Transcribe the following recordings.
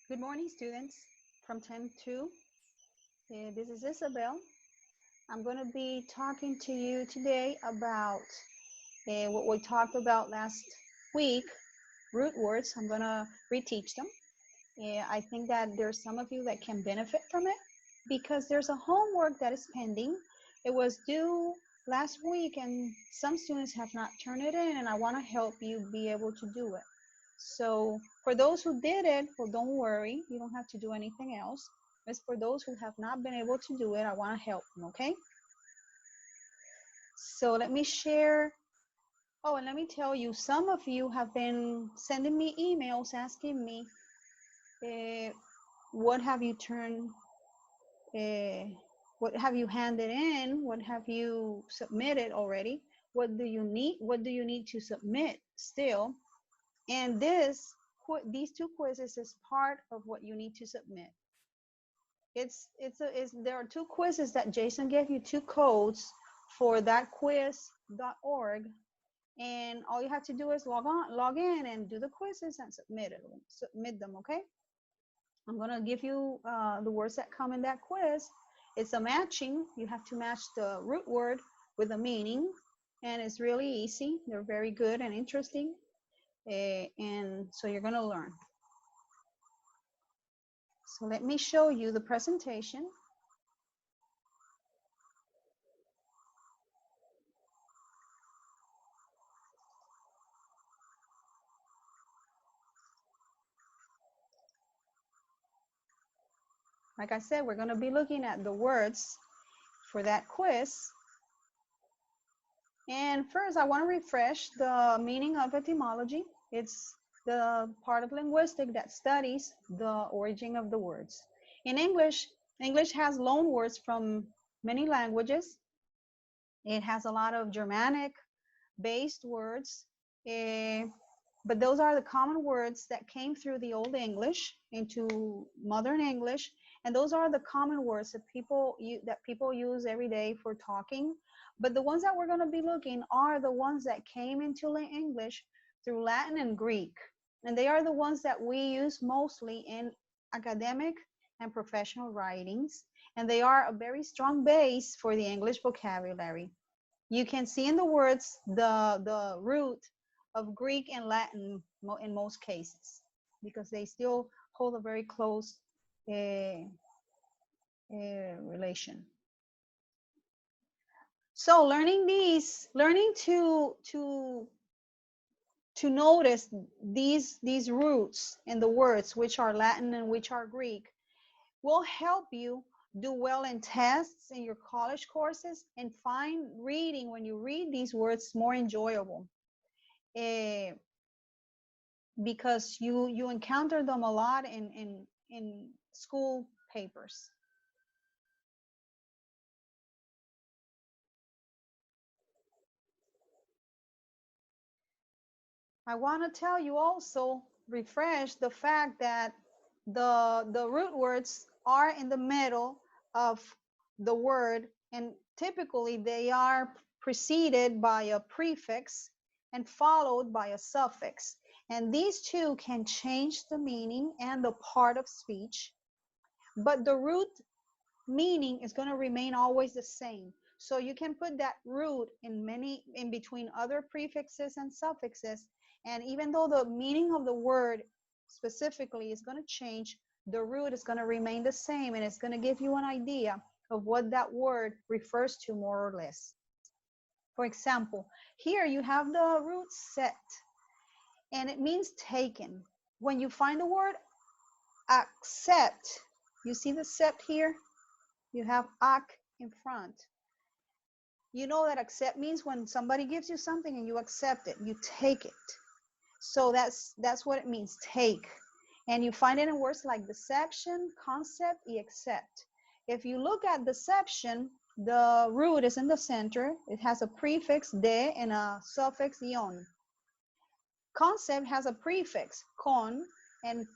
Good morning, students from 10 2. This is Isabel. I'm going to be talking to you today about what we talked about last week, root words. I'm going to reteach them. I think that there's some of you that can benefit from it because there's a homework that is pending. It was due last week and some students have not turned it in, and I want to help you be able to do it. So for those who did it, well, don't worry, you don't have to do anything else. As for those who have not been able to do it, I want to help them, okay? So let me share. Oh, and let me tell you, some of you have been sending me emails asking me, uh, what have you turned, uh, what have you handed in? What have you submitted already? What do you need? What do you need to submit still? And these two quizzes is part of what you need to submit. There are two quizzes that Jason gave you, two codes for that quiz.org, and all you have to do is log in and do the quizzes and submit them, okay? I'm gonna give you the words that come in that quiz. It's a matching. You have to match the root word with the meaning, and it's really easy. They're very good and interesting, and so you're gonna learn. So let me show you the presentation. Like I said, we're going to be looking at the words for that quiz. And first, I want to refresh the meaning of etymology. It's the part of linguistics that studies the origin of the words. In English, English has loan words from many languages. It has a lot of Germanic-based words, but those are the common words that came through the Old English into modern English, and those are the common words that people use every day for talking. But the ones that we're going to be looking are the ones that came into English through Latin and Greek, and they are the ones that we use mostly in academic and professional writings, and they are a very strong base for the English vocabulary. You can see in the words the root of Greek and Latin in most cases, because they still hold a very close relation. So learning to notice these roots in the words, which are Latin and which are Greek, will help you do well in tests in your college courses and find reading, when you read these words, more enjoyable. Because you encounter them a lot in school papers. I want to tell you also, refresh the fact that the root words are in the middle of the word, and typically they are preceded by a prefix and followed by a suffix. And these two can change the meaning and the part of speech, but the root meaning is going to remain always the same. So you can put that root in between other prefixes and suffixes, and even though the meaning of the word specifically is going to change, the root is going to remain the same, and it's going to give you an idea of what that word refers to, more or less. For example, here you have the root set, and it means taken. When you find the word accept, you see the set here? You have ac in front. You know that accept means when somebody gives you something and you accept it, you take it. So that's what it means, take. And you find it in words like deception, concept, y accept. If you look at deception, the root is in the center. It has a prefix de and a suffix ion. Concept has a prefix con, and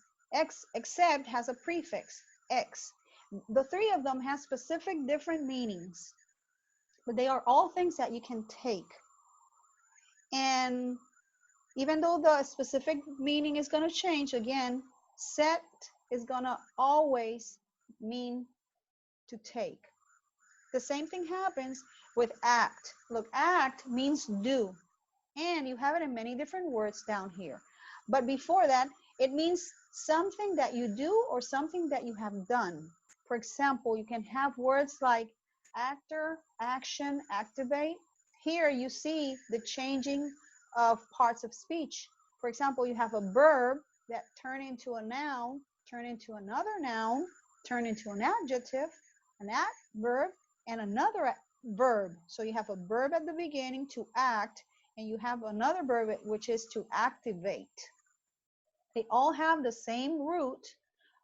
accept has a prefix x. The three of them have specific different meanings, but they are all things that you can take. And even though the specific meaning is going to change, again, set is gonna always mean to take. The same thing happens with act. Look, act means do, and you have it in many different words down here. But before that, it means something that you do or something that you have done. For example, you can have words like actor, action, activate. Here you see the changing of parts of speech. For example, you have a verb that turn into a noun, turn into another noun, turn into an adjective, an adverb, and another verb. So you have a verb at the beginning to act, and you have another verb which is to activate. They all have the same root,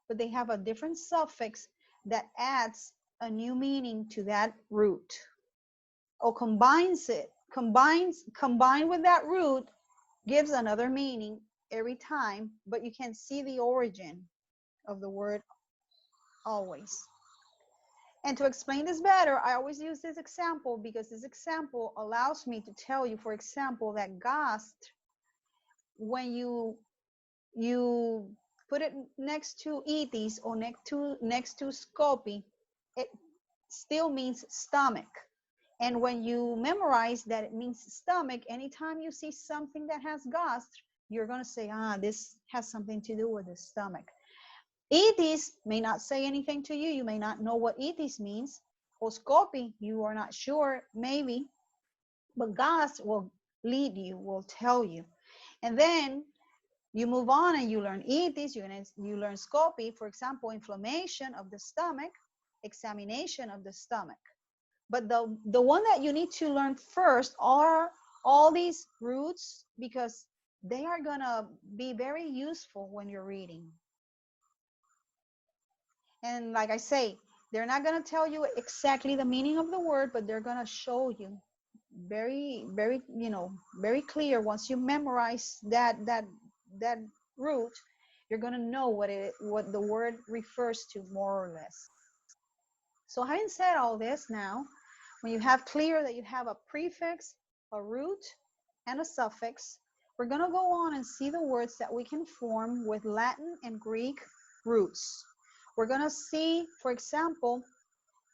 but they have a different suffix that adds a new meaning to that root, or combines it. Combined with that root gives another meaning every time, but you can see the origin of the word always. And to explain this better, I always use this example because this example allows me to tell you, for example, that gast, when you put it next to itis or next to scopy, it still means stomach. And when you memorize that it means stomach, anytime you see something that has gast, you're going to say, this has something to do with the stomach. Itis may not say anything to you. You may not know what itis means. Or scopy, you are not sure, maybe. But gast will lead you, will tell you. And then you move on and you learn itis, you learn scopy, for example, inflammation of the stomach, examination of the stomach. But the one that you need to learn first are all these roots, because they are going to be very useful when you're reading. And like I say, they're not going to tell you exactly the meaning of the word, but they're going to show you very, very, very clear. Once you memorize that root, you're going to know what the word refers to, more or less. So having said all this, now when you have clear that you have a prefix, a root, and a suffix, we're going to go on and see the words that we can form with Latin and Greek roots. We're going to see, for example,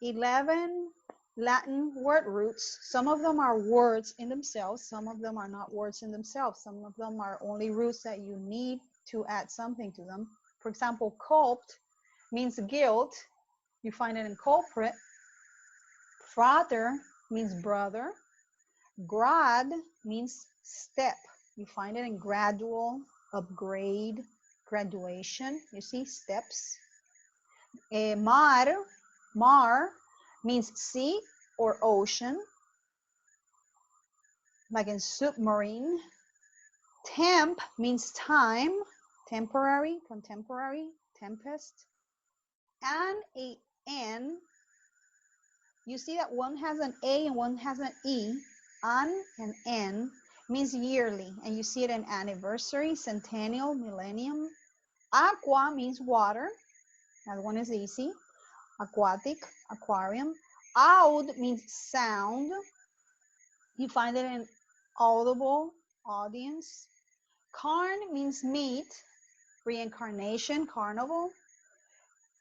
11 Latin word roots. Some of them are words in themselves. Some of them are not words in themselves. Some of them are only roots that you need to add something to them. For example, culpt means guilt. You find it in culprit. Frater means brother. Grad means step. You find it in gradual, upgrade, graduation. You see, steps. Mar means sea or ocean, like in submarine. Temp means time, temporary, contemporary, tempest. And a N, you see that one has an A and one has an E. An and N means yearly, and you see it in anniversary, centennial, millennium. Aqua means water. That one is easy. Aquatic, aquarium. Aud means sound. You find it in audible, audience. Carn means meat, reincarnation, carnival.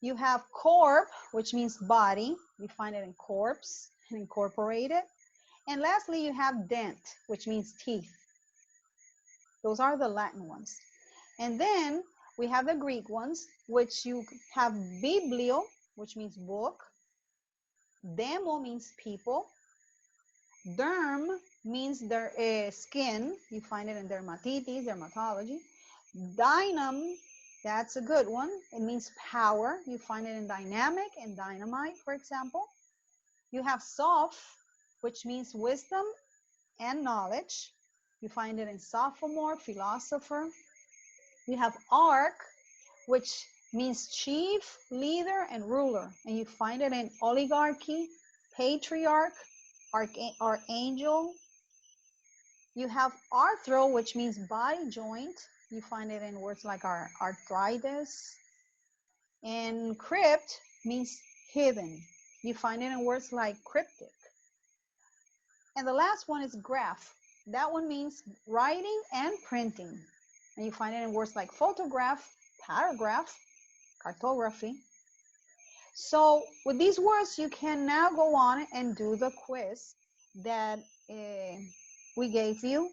You have corp, which means body. You find it in corpse and incorporated. And lastly, you have dent, which means teeth. Those are the Latin ones. And then we have the Greek ones, which you have biblio, which means book. Demo means people. Derm means their skin. You find it in dermatitis, dermatology. Dynam, that's a good one. It means power. You find it in dynamic and dynamite, for example. You have soph, which means wisdom and knowledge. You find it in sophomore, philosopher. You have arch, which means chief, leader, and ruler. And you find it in oligarchy, patriarch, archangel. You have arthro, which means body joint. You find it in words like arthritis. And crypt means hidden. You find it in words like cryptic. And the last one is graph. That one means writing and printing. And you find it in words like photograph, paragraph, cartography. So with these words, you can now go on and do the quiz that we gave you.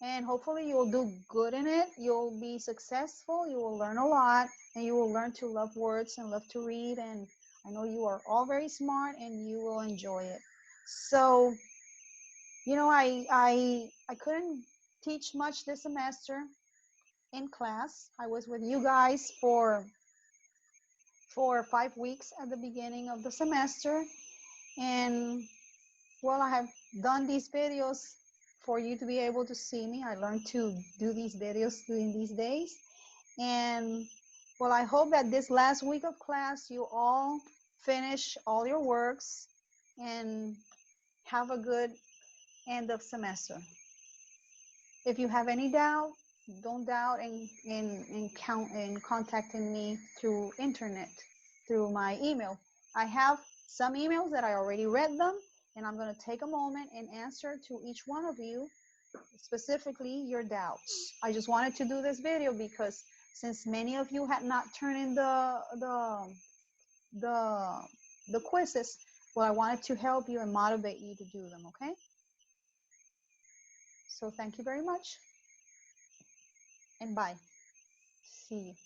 And hopefully you'll do good in it. You'll be successful. You will learn a lot, and you will learn to love words and love to read. And I know you are all very smart, and you will enjoy it. So, you know, I couldn't teach much this semester in class. I was with you guys for 5 weeks at the beginning of the semester, and well, I have done these videos for you to be able to see me. I learned to do these videos during these days, and well, I hope that this last week of class you all finish all your works and have a good end of semester. If you have any doubt, don't doubt in contacting me through internet, through my email. I have some emails that I already read them, and I'm going to take a moment and answer to each one of you, specifically your doubts. I just wanted to do this video because since many of you had not turned in the the quizzes, well, I wanted to help you and motivate you to do them. Okay, so thank you very much, and bye. See you.